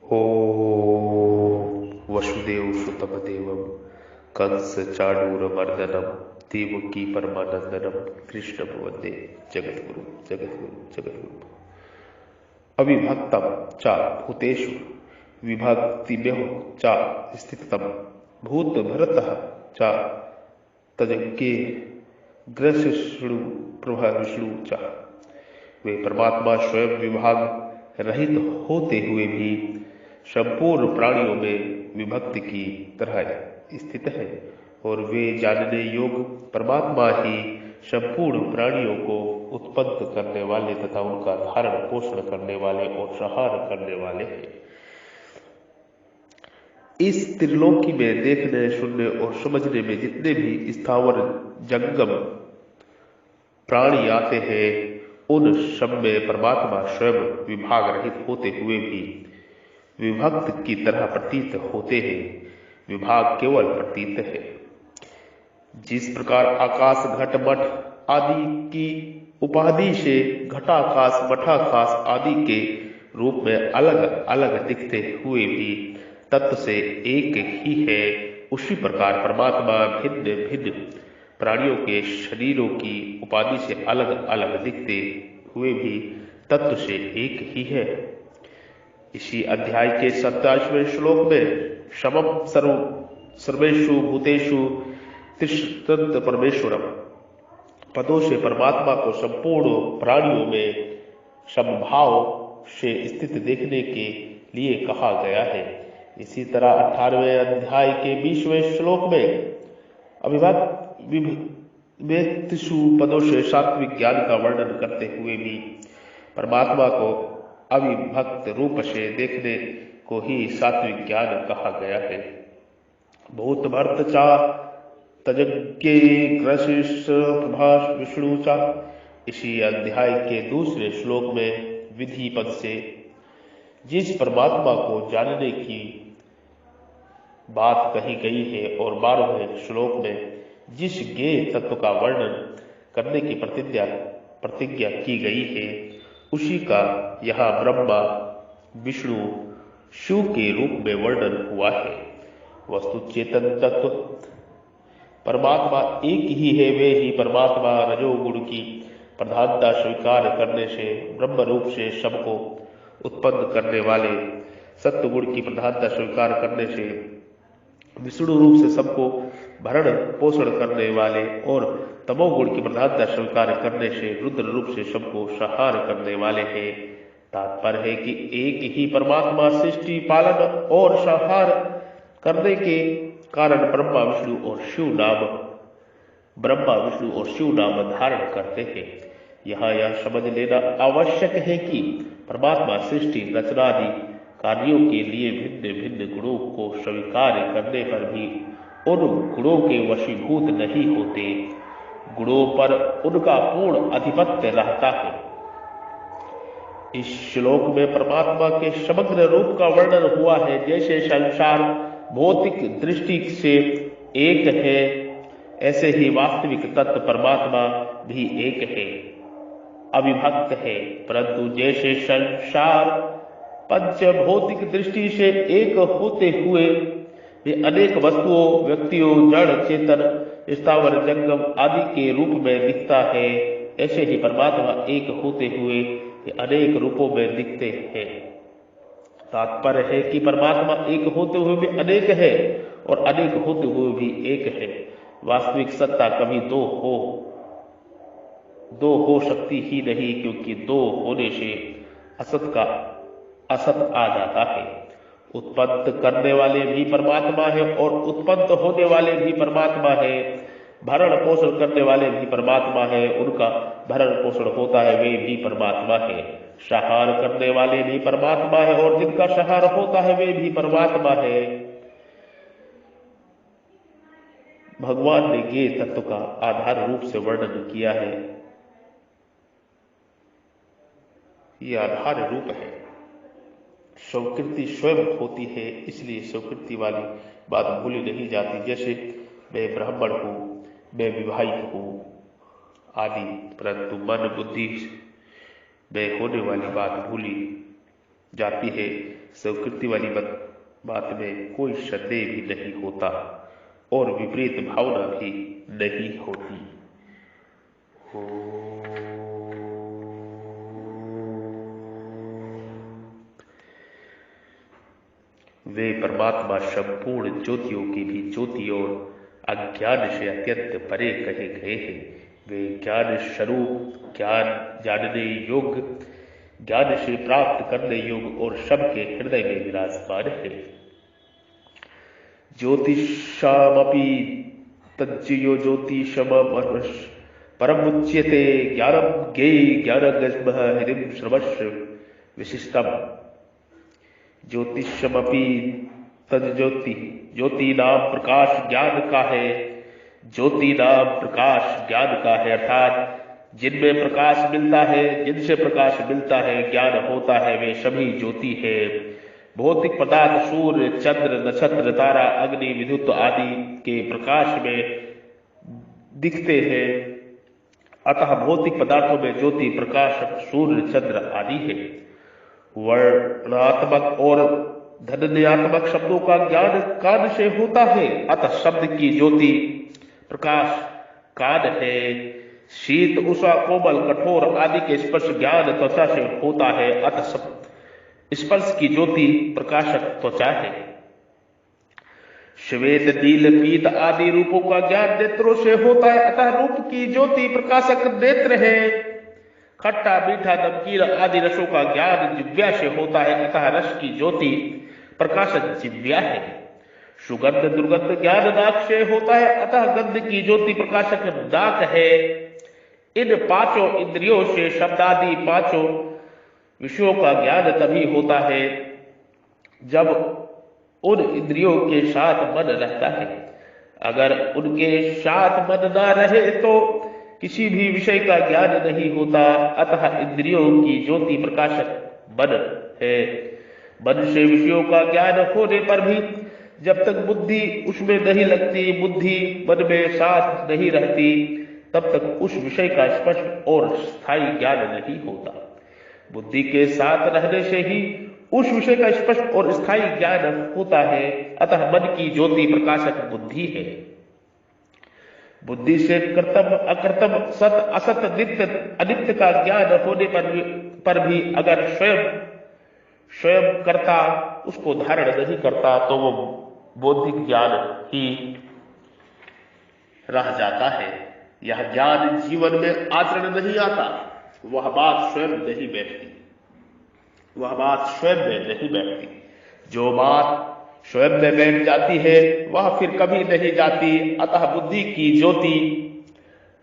ॐ वसुदेवसुतं कंस चाणूरमर्दनं देवकी परमानंदनं कृष्णं वन्दे जगद्गुरु जगद्गुरु जगद्गुरु। अविभक्तं च भूतेषु विभक्तिभ्यो च स्थितं भूतभरतः च तज्ज्ञे ग्रसिष्णु प्रभा विष्णु च। वे परमात्मा स्वयं विभाग रहित होते हुए भी संपूर्ण प्राणियों में विभक्ति की तरह स्थित है और वे जानने योग्य परमात्मा ही संपूर्ण प्राणियों को उत्पन्न करने वाले तथा उनका धारण पोषण करने वाले और संहार करने वाले हैं। इस त्रिलोकी में देखने सुनने और समझने में जितने भी स्थावर जंगम प्राणी आते हैं उन सब में परमात्मा स्वयं विभाग रहित होते हुए भी विभक्त की तरह प्रतीत होते हैं। विभाग केवल प्रतीत है। जिस प्रकार आकाश घट मठ आदि की उपाधि से घटाकाश मठाकाश आदि के रूप में अलग अलग दिखते हुए भी तत्व से एक ही है, उसी प्रकार परमात्मा भिन्न भिन्न प्राणियों के शरीरों की उपाधि से अलग अलग दिखते हुए भी तत्व से एक ही है। इसी अध्याय के 27वें श्लोक में समम सर्वेषु भूतेषु तिष्ठत् परमेश्वरम पदों से परमात्मा को संपूर्ण प्राणियों में समभाव से स्थित देखने के लिए कहा गया है। इसी तरह 18वें अध्याय के 20वें श्लोक में विभक्तिषु पदों से सात्विक ज्ञान का वर्णन करते हुए भी परमात्मा को अविभक्त रूप से देखने को ही सात्विक ज्ञान कहा गया है। भूत भर्त चा तज्ज्ञे ग्रसिष्ठ प्रभास विष्णु चा। इसी अध्याय के दूसरे श्लोक में विधि पद से जिस परमात्मा को जानने की बात कही गई है और 12वें श्लोक में जिस ज्ञेय तत्व का वर्णन करने की प्रतिज्ञा की गई है उसी का यहाँ ब्रह्मा विष्णु शिव के रूप में वर्णन हुआ है। वस्तु चेतन तत्व परमात्मा एक ही है। वे ही परमात्मा रजोगुण की प्रधानता स्वीकार करने से ब्रह्म रूप से सबको उत्पन्न करने वाले, सत्वगुण की प्रधानता स्वीकार करने से विष्णु रूप से सबको भरण पोषण करने वाले और तमोगुण की प्रधानता स्वीकार करने से रुद्र रूप से सबको संहार करने वाले हैं। तात्पर्य है कि एक ही परमात्मा सृष्टि पालन और संहार करने के कारण ब्रह्मा विष्णु और शिव नाम धारण करते हैं। यहाँ यह समझ लेना आवश्यक है कि परमात्मा सृष्टि रचना आदि कार्यों के लिए भिन्न भिन्न गुणों को स्वीकार करने पर भी उन गुणों के वशीभूत नहीं होते। गुणों पर उनका पूर्ण आधिपत्य रहता है। इस श्लोक में परमात्मा के समग्र रूप का वर्णन हुआ है। जैसे संसार भौतिक दृष्टि से एक है ऐसे ही वास्तविक तत्व परमात्मा भी एक है, अविभक्त है। परंतु जैसे संसार पंच भौतिक दृष्टि से एक होते हुए वे अनेक वस्तुओं, व्यक्तियों, जड़ चेतन, स्थावर जंगम आदि के रूप में दिखता है, ऐसे ही परमात्मा एक होते हुए वे अनेक रूपों में दिखते हैं। तात्पर्य है कि परमात्मा एक होते हुए भी अनेक है और अनेक होते हुए भी एक है। वास्तविक सत्ता कभी दो हो सकती ही नहीं, क्योंकि दो होने से असत आ जाता है। उत्पन्न करने वाले भी परमात्मा है और उत्पन्न होने वाले भी परमात्मा है। भरण पोषण करने वाले भी परमात्मा है, उनका भरण पोषण होता है, वे भी परमात्मा है। संहार करने वाले भी परमात्मा है और जिनका संहार होता है वे भी परमात्मा है। भगवान ने ज्ञेय तत्व का आधार रूप से वर्णन किया है। यह आधार रूप है। स्वीकृति स्वयं होती है, इसलिए स्वीकृति वाली बात भूली नहीं जाती। जैसे मैं ब्राह्मण हूँ, मैं विवाहित हूँ आदि, परंतु मन बुद्धि में होने वाली बात भूली जाती है। स्वीकृति वाली बात में कोई संदेह भी नहीं होता और विपरीत भावना भी नहीं होती। वे परमात्मा संपूर्ण ज्योतियों की भी ज्योति और अज्ञान से अत्यंत परे कहे गए हैं। वे ज्ञान स्वरूप, ज्ञान जानने योग्य, ज्ञान से प्राप्त करने योग्य और सबके हृदय में विराजमान है। ज्योतिषामपि तज्जयो ज्योतिषम परमुच्यते ज्ञानम ज्ञेय ज्ञानगस्म हृदय सर्वस्व विशिष्टम। ज्योतिषमपि तज्ज्योति, ज्योति नाम प्रकाश ज्ञान का है। ज्योति नाम प्रकाश ज्ञान का है, अर्थात जिनमें प्रकाश मिलता है, जिनसे प्रकाश मिलता है, ज्ञान होता है, वे सभी ज्योति है। भौतिक पदार्थ सूर्य, चंद्र, नक्षत्र, तारा, अग्नि, विद्युत आदि के प्रकाश में दिखते हैं। अतः भौतिक पदार्थों में ज्योति प्रकाशक सूर्य, चंद्र आदि है। वर्णात्मक और धन्यात्मक शब्दों का ज्ञान कान से होता है, अतः शब्द की ज्योति प्रकाश कान है। शीत, उषा, कोमल, कठोर आदि के स्पर्श ज्ञान त्वचा से होता है, अतः स्पर्श की ज्योति प्रकाशक त्वचा है। श्वेत, नील, पीत आदि रूपों का ज्ञान नेत्रों से होता है, अतः रूप की ज्योति प्रकाशक नेत्र है। खट्टा, मीठा, नमकीन आदि रसों का ज्ञान जिह्वा से होता है, अतः रस की ज्योति प्रकाशक जिह्वा है। सुगंध, दुर्गंध ज्ञान नाक से होता है, अतः गंध की ज्योति प्रकाशक नाक है। इन पांचों इंद्रियों से शब्दादि पांचों विषयों का ज्ञान तभी होता है जब उन इंद्रियों के साथ मन रहता है। अगर उनके साथ मन ना रहे तो किसी भी विषय का ज्ञान नहीं होता, अतः इंद्रियों की ज्योति प्रकाशक मन है। मन से विषयों का ज्ञान होने पर भी जब तक बुद्धि उसमें नहीं लगती, बुद्धि मन में साथ नहीं रहती, तब तक उस विषय का स्पष्ट और स्थायी ज्ञान नहीं होता। बुद्धि के साथ रहने से ही उस विषय का स्पष्ट और स्थायी ज्ञान होता है, अतः मन की ज्योति प्रकाशक बुद्धि है। बुद्धि से कर्तव्य, अकर्तव्य, सत, असत, नित्य, अनित्य का ज्ञान होने पर भी अगर स्वयं कर्ता उसको धारण नहीं करता तो वो बौद्धिक ज्ञान ही रह जाता है। यह ज्ञान जीवन में आचरण नहीं आता, वह बात स्वयं नहीं बैठती, वह बात स्वयं में नहीं बैठती। जो बात स्वयं में बैठ जाती है वह फिर कभी नहीं जाती, अतः बुद्धि की ज्योति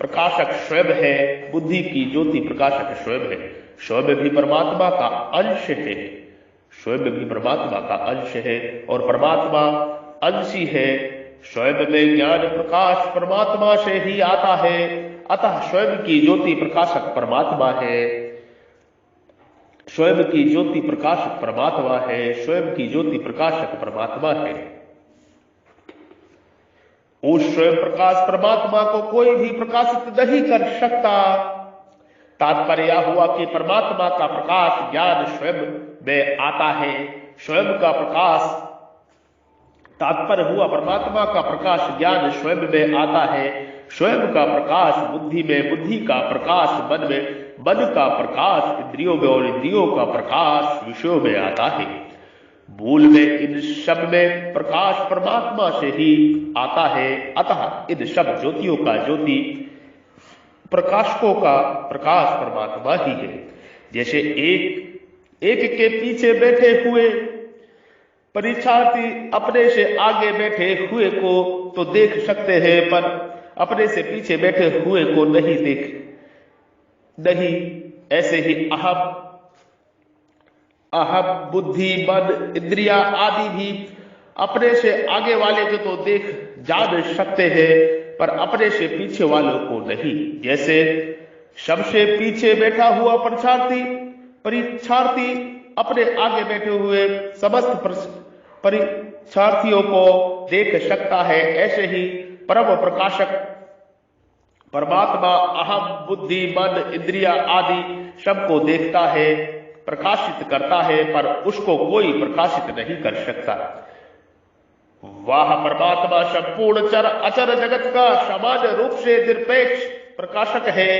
प्रकाशक स्वयं है। बुद्धि की ज्योति प्रकाशक स्वयं है। स्वयं भी परमात्मा का अंश है, स्वयं भी परमात्मा का अंश है और परमात्मा अंशी है। स्वयं में ज्ञान प्रकाश परमात्मा से ही आता है, अतः स्वयं की ज्योति प्रकाशक परमात्मा है। स्वयं की ज्योति प्रकाशक परमात्मा है, स्वयं की ज्योति प्रकाशक परमात्मा है। उस स्वयं प्रकाश परमात्मा को कोई भी प्रकाशित नहीं कर सकता। तात्पर्य यह हुआ कि परमात्मा का प्रकाश ज्ञान स्वयं में आता है। स्वयं का प्रकाश, तात्पर्य हुआ परमात्मा का प्रकाश ज्ञान स्वयं में आता है। स्वयं का प्रकाश बुद्धि में, बुद्धि का प्रकाश मन में, मन का प्रकाश इंद्रियों में और इंद्रियों का प्रकाश विषयों में आता है। मूल में इन सब में प्रकाश परमात्मा से ही आता है, अतः इन सब ज्योतियों का ज्योति, प्रकाशकों का प्रकाश परमात्मा ही है। जैसे एक के पीछे बैठे हुए परीक्षार्थी अपने से आगे बैठे हुए को तो देख सकते हैं, पर अपने से पीछे बैठे हुए को नहीं। ऐसे ही अहम, बुद्धि, मन, इंद्रिया आदि भी अपने से आगे वाले को तो जान सकते हैं, पर अपने से पीछे वालों को नहीं। जैसे सबसे पीछे बैठा हुआ परीक्षार्थी अपने आगे बैठे हुए समस्त परीक्षार्थियों को देख सकता है, ऐसे ही परम प्रकाशक परमात्मा अहम, बुद्धि, मन, इंद्रिया आदि सबको देखता है, प्रकाशित करता है, पर उसको कोई प्रकाशित नहीं कर सकता। वह परमात्मा संपूर्ण चर अचर जगत का सामान्य रूप से निरपेक्ष प्रकाशक है।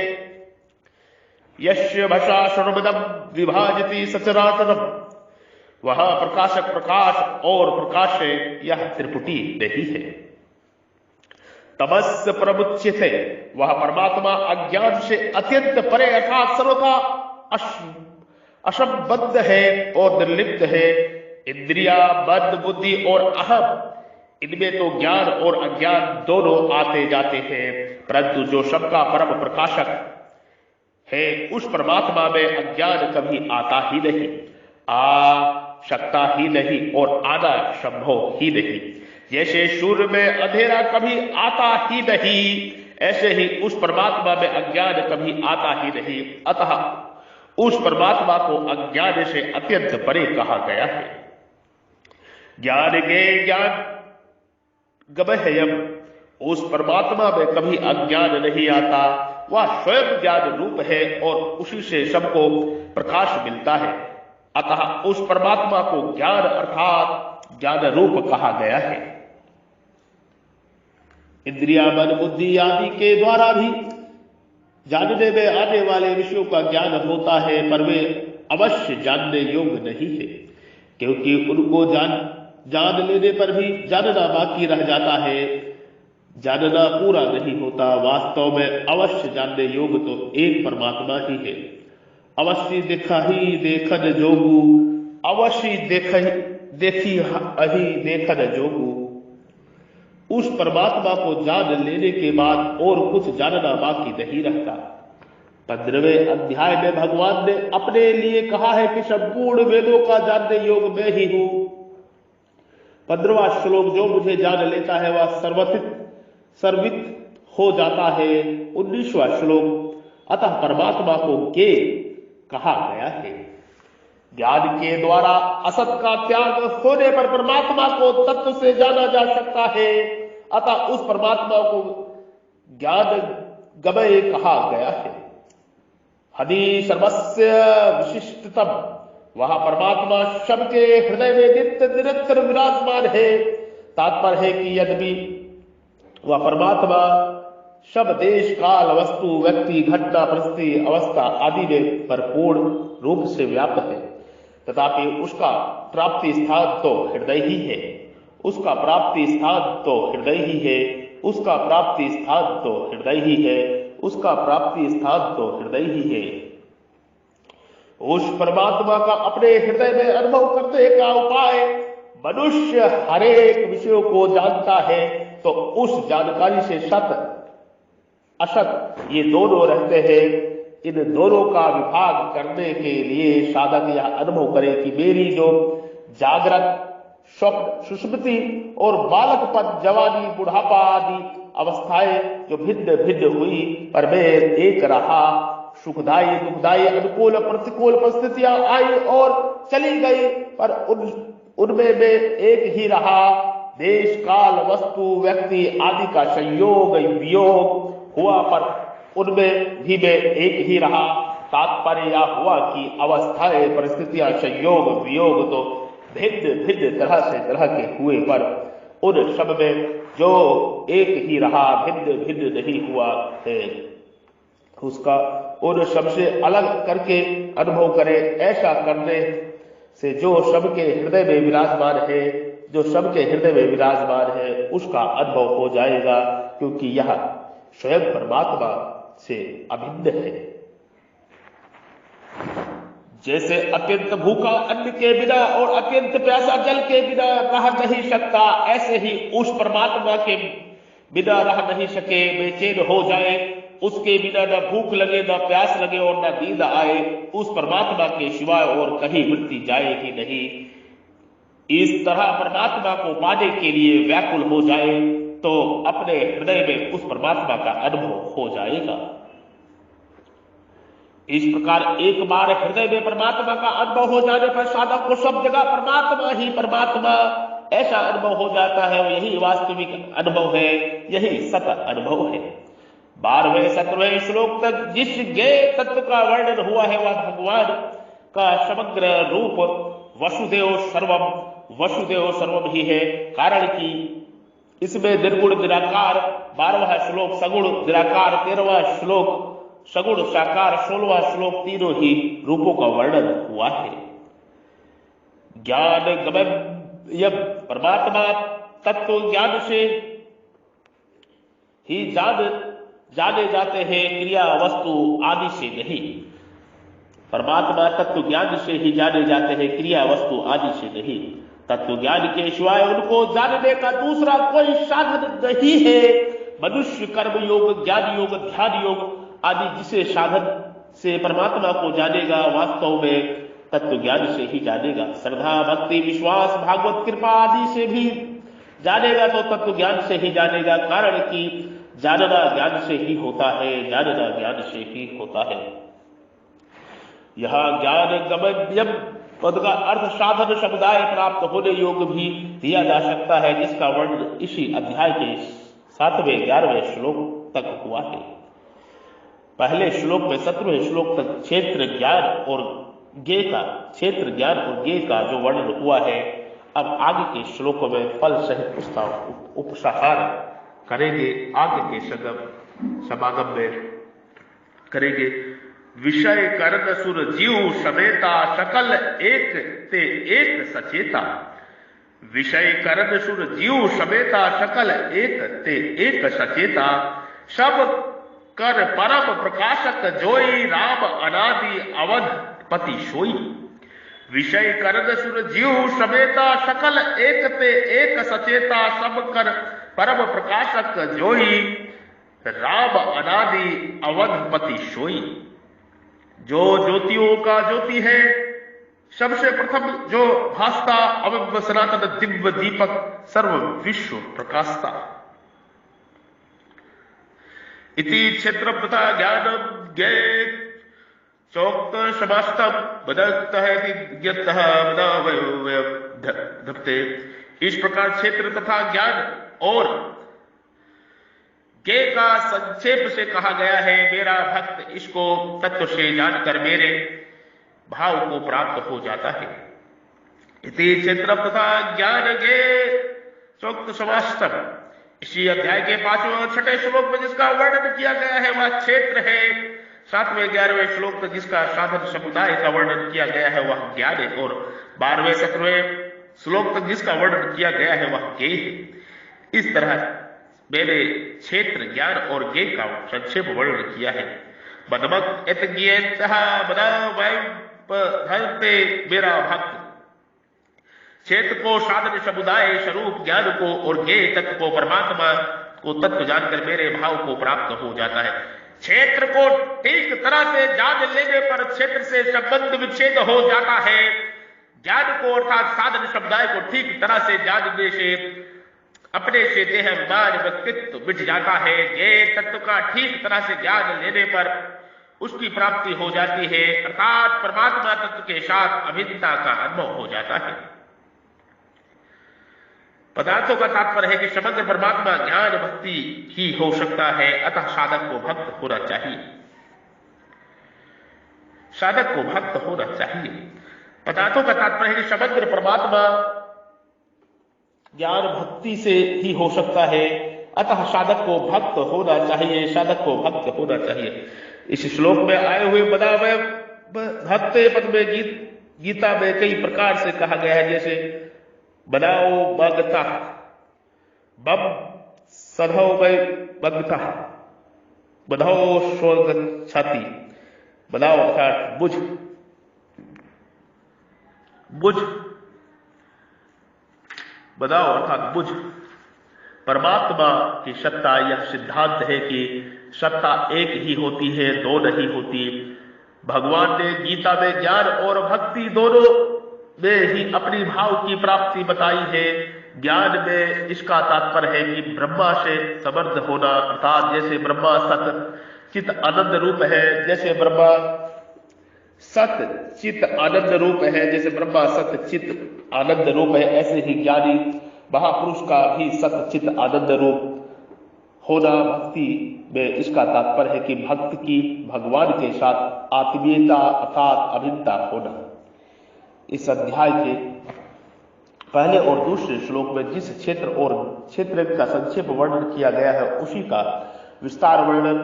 यस्य भषा सर्वमिदं विभाजति सचराचरम, वह प्रकाशक प्रकाश और प्रकाश है, यह त्रिपुटी नहीं है। तमस्य प्रमुच्यते, वह परमात्मा अज्ञान से अत्यंत परे अर्थात सर्वथा असंबद्ध है और निर्लिप्त है। इंद्रिया, मन, बुद्धि और अहम, इनमें तो ज्ञान और अज्ञान दोनों आते जाते हैं, परंतु जो सबका परम प्रकाशक है उस परमात्मा में अज्ञान कभी आता ही नहीं, आ सकता ही नहीं और आना संभव ही नहीं। जैसे सूर्य में अंधेरा कभी आता ही नहीं, ऐसे ही उस परमात्मा में अज्ञान कभी आता ही नहीं। अतः उस परमात्मा को अज्ञान से अत्यंत परे कहा गया है। ज्ञान के ज्ञान गमह्यम, उस परमात्मा में कभी अज्ञान नहीं आता, वह स्वयं ज्ञान रूप है और उसी से सबको प्रकाश मिलता है। अतः उस परमात्मा को ज्ञान अर्थात ज्ञान रूप कहा गया है। इंद्रिया, मन, बुद्धि आदि के द्वारा भी जानने में आने वाले विषयों का ज्ञान होता है, पर वे अवश्य जानने योग्य नहीं है, क्योंकि उनको जान लेने पर भी जानना बाकी रह जाता है, जानना पूरा नहीं होता। वास्तव में अवश्य जानने योग्य तो एक परमात्मा ही है। अवश्य देखा ही देखन जोगू, अवश्य देखी अही देखन जोगू। उस परमात्मा को जान लेने के बाद और कुछ जानना बाकी नहीं रहता। 15वें अध्याय में भगवान ने अपने लिए कहा है कि संपूर्ण वेदों का जानने योग्य मैं ही हूं। 15वां श्लोक, जो मुझे जान लेता है वह सर्वित हो जाता है। 19वां श्लोक, अतः परमात्मा को ज्ञ कहा गया है। ज्ञान के द्वारा असत का त्याग होने पर परमात्मा को तत्व से जाना जा सकता है। अतः उस परमात्मा को ज्ञान गमय कहा गया है। हदि सर्वस्य विशिष्टतम, वह परमात्मा सबके हृदय में नित्य निरंतर विराजमान है। तात्पर्य है कि यद्यपि वह परमात्मा सब देश, काल, वस्तु, व्यक्ति, घटना, परिस्थिति, अवस्था आदि में परिपूर्ण रूप से व्याप्त है, तथापि उसका प्राप्ति स्थान तो हृदय ही है। उसका प्राप्ति स्थान तो हृदय ही है। उसका प्राप्ति स्थान तो हृदय ही है। उसका प्राप्ति स्थान तो हृदय ही है। उस परमात्मा का अपने हृदय में अनुभव करने का उपाय, मनुष्य हरेक विषयों को जानता है तो उस जानकारी से सत असत ये दोनों रहते हैं। इन दोनों का विभाग करने के लिए साधक यह अनुभव करे कि मेरी जो जागृत, स्वप्न, सुषुप्ति और बालकपन, जवानी, बुढ़ापा आदि अवस्थाएं जो भिन्न भिन्न हुई, पर मैं एक रहा। सुखदायी, दुखदायी, अनुकूल, प्रतिकूल परिस्थितियां आई और चली गई, पर उनमें मैं एक ही रहा। देश, काल, वस्तु, व्यक्ति आदि का संयोग वियोग हुआ, पर उनमें भी मैं एक ही रहा। तात्पर्य यह हुआ कि अवस्थाएं, परिस्थितियां, संयोग वियोग तो भिन्न भिन्न तरह के हुए, पर उन सब में जो एक ही रहा, भिन्न भिन्न नहीं हुआ है, उसका उन सबसे अलग करके अनुभव करे। ऐसा करने से जो सबके हृदय में विराजमान है, जो सबके हृदय में विराजमान है, उसका अनुभव हो जाएगा, क्योंकि यह स्वयं परमात्मा से अभिन्न है। जैसे अत्यंत भूखा अन्न के बिना और अत्यंत प्यासा जल के बिना रह नहीं सकता, ऐसे ही उस परमात्मा के बिना रह नहीं सके, बेचैन हो जाए, उसके बिना न भूख लगे, न प्यास लगे और न नींद आए, उस परमात्मा के सिवाय और कहीं वृत्ति जाएगी नहीं। इस तरह परमात्मा को पाने के लिए व्याकुल हो जाए तो अपने हृदय में उस परमात्मा का अनुभव हो जाएगा। इस प्रकार एक बार हृदय में परमात्मा का अनुभव हो जाने पर साधक को सब जगह परमात्मा ही परमात्मा ऐसा अनुभव हो जाता है। यही वास्तविक अनुभव है, यही सत अनुभव है। 12वें 17वें श्लोक तक जिस ज्ञेय तत्व का वर्णन हुआ है वह भगवान का समग्र रूप वसुदेव सर्वम ही है। कारण कि इसमें निर्गुण निराकार 12वां श्लोक, सगुण निराकार 13वां श्लोक, सगुण साकार 16वां श्लोक, तीनों ही रूपों का वर्णन हुआ है। ज्ञान गम्यम, परमात्मा तत्व ज्ञान से ही जाने जाते हैं, क्रिया वस्तु आदि से नहीं। परमात्मा तत्व ज्ञान से ही जाने जाते हैं, क्रिया वस्तु आदि से नहीं। तत्व ज्ञान के सिवाय उनको जानने का दूसरा कोई साधन नहीं है। मनुष्य कर्म योग, ज्ञान योग, ध्यान योग आदि जिसे साधन से परमात्मा को जानेगा, वास्तव में तत्व ज्ञान से ही जानेगा। श्रद्धा भक्ति विश्वास भागवत कृपा आदि से भी जानेगा तो तत्व ज्ञान से ही जानेगा। कारण कि जानना ज्ञान से ही होता है, जानना ज्ञान से ही होता है। यहां ज्ञान गम्यम पद का अर्थ साधन समुदाय प्राप्त होने योग भी दिया जा सकता है, जिसका वर्णन इसी अध्याय के 7वें 11वें श्लोक तक हुआ है। पहले श्लोक में 17वें श्लोक तक क्षेत्र ज्ञान और ज्ञेय का जो वर्णन हुआ है, अब आगे के श्लोकों में फल सहित उपसंहार करेंगे। आगे के समागम में करेंगे। विषय करण सुर जीव समेता, सकल एक ते एक सचेता। विषय करण सुर जीव समेता, सकल एक ते एक सचेता। सब कर परम प्रकाशक जोई, राम अनादि अवध पति सोई। विषय करण सुर जीव समेता, सकल एक ते एक सचेता। सब कर परम प्रकाशक जोई, राम अनादि अवध पति सोई। जो ज्योतियों का ज्योति है, सबसे प्रथम जो भासता, अव्यक्त सनातन दिव्य दीपक, सर्व विश्व प्रकाशता। इति क्षेत्र प्रथा ज्ञान ज्ञेय चौक्त समास्तम बदलता है धपते। इस प्रकार क्षेत्र तथा ज्ञान और ज्ञेय का संक्षेप से कहा गया है। मेरा भक्त इसको तत्व से जानकर मेरे भाव को प्राप्त हो जाता है। इति क्षेत्र तथा ज्ञान ज्ञेय चौक्त समास्तम। इसी अध्याय के 5वें और 6वें श्लोक में जिसका वर्णन किया गया है वह क्षेत्र है। 7वें 11वें श्लोक तक जिसका साधन समुदाय का वर्णन किया गया है वह ज्ञान है। और 12वें 17वें श्लोक तक जिसका वर्णन किया गया है वह ज्ञेय है। इस तरह मैंने क्षेत्र ज्ञान और ज्ञेय का संक्षेप वर्णन किया है। बदमक इत ज्ञेयतः बदधरते, मेरा भक्त क्षेत्र को साधन समुदाय स्वरूप ज्ञान को और ज्ञेय तत्व को परमात्मा को तत्व जानकर मेरे भाव को प्राप्त हो जाता है। क्षेत्र को ठीक तरह से जान लेने पर क्षेत्र से संबंध विच्छेद हो जाता है। ज्ञान को अर्थात साधन समुदाय को ठीक तरह से जानने से अपने से देह अभिमान व्यक्तित्व मिट जाता है। ज्ञेय तत्व का ठीक तरह से ज्ञान लेने पर उसकी प्राप्ति हो जाती है, अर्थात परमात्मा तत्व के साथ अभिन्नता का अनुभव हो जाता है। पदार्थों का तात्पर्य है कि समग्र परमात्मा ज्ञान भक्ति ही हो सकता है, अतः साधक को भक्त होना चाहिए। साधक को भक्त होना चाहिए। पदार्थों का तात्पर्य है कि समग्र परमात्मा ज्ञान भक्ति से ही हो सकता है, अतः साधक को भक्त होना चाहिए। साधक को भक्त होना चाहिए। इस श्लोक में आए हुए बदावय भक्त पद में गीता में कई प्रकार से कहा गया है, जैसे बनाओ मगता, बम सधो मगता, बधाओ स्वर्ग छाती, बनाओ अर्थात बुझ, बनाओ अर्थात बुझ। परमात्मा की सत्ता, यह सिद्धांत है कि सत्ता एक ही होती है, दो नहीं होती। भगवान ने गीता में ज्ञान और भक्ति दोनों में ही अपनी भाव की प्राप्ति बताई है। ज्ञान में इसका तात्पर्य है कि ब्रह्मा से समर्थ होना, अर्थात जैसे ब्रह्मा सत चित आनंद रूप है, जैसे ब्रह्मा सत चित आनंद रूप है, जैसे ब्रह्मा सत चित आनंद रूप है, ऐसे ही ज्ञानी महापुरुष का भी सत चित आनंद रूप होना भक्ति में इसका तात्पर्य है कि भक्त की भगवान के साथ आत्मीयता अर्थात अभिन्नता होना। इस अध्याय के पहले और दूसरे श्लोक में जिस क्षेत्र और क्षेत्र का संक्षेप वर्णन किया गया है उसी का विस्तार वर्णन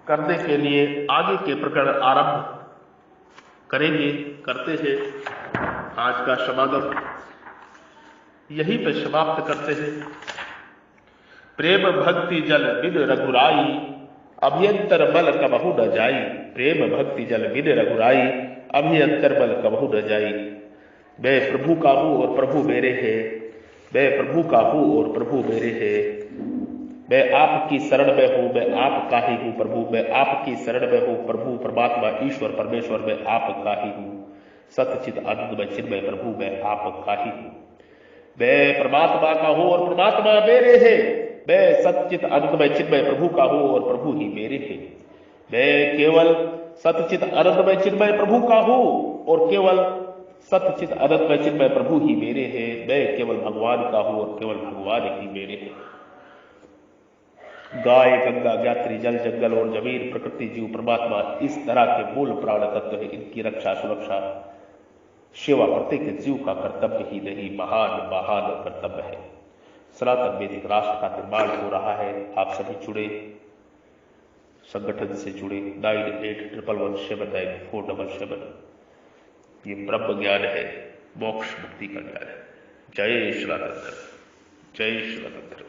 करने के लिए आगे के प्रकरण आरंभ करेंगे, करते हैं। आज का समागम यहीं पे समाप्त करते हैं। प्रेम भक्ति जल बिन रघुराई, अभियंतर बल कबहु न जाई। प्रेम भक्ति जल बिन रघुराई, अभियंतर बल कबहु न जाई। मैं प्रभु का हूं और प्रभु मेरे हैं, मैं प्रभु का हूं और प्रभु मेरे हैं। मैं आपकी शरण में हूं, मैं आपका ही हूं प्रभु, मैं आपकी शरण में हूं प्रभु। परमात्मा ईश्वर परमेश्वर मैं आपका ही हूं। सतचित आनंद में चिन्मय प्रभु मैं आपका ही हूं। मैं परमात्मा का हूं और परमात्मा मेरे है। मैं सतचित आनंदमय चिन्मय प्रभु का हूं और प्रभु ही मेरे है। मैं केवल सतचित आनंदमय चिन्मय प्रभु का हूं और केवल सतचित आनंदमय चिन्मय प्रभु ही मेरे है। मैं केवल भगवान का हूं और केवल भगवान ही मेरे है। गाय गंगा ज्ञात्री जल जंगल और जमीन प्रकृति जीव परमात्मा इस तरह के मूल प्राण तत्व है। इनकी रक्षा सुरक्षा सेवा प्रत्येक जीव का कर्तव्य ही नहीं, महान महान कर्तव्य है। सनातन वैदिक राष्ट्र का निर्माण हो रहा है। आप सभी जुड़े, संगठन से जुड़े। 9811179477। ये ब्रह्म ज्ञान है, मोक्ष मुक्ति का ज्ञान है। जय श्री राधेन्द्र, जय श्री राधेन्द्र।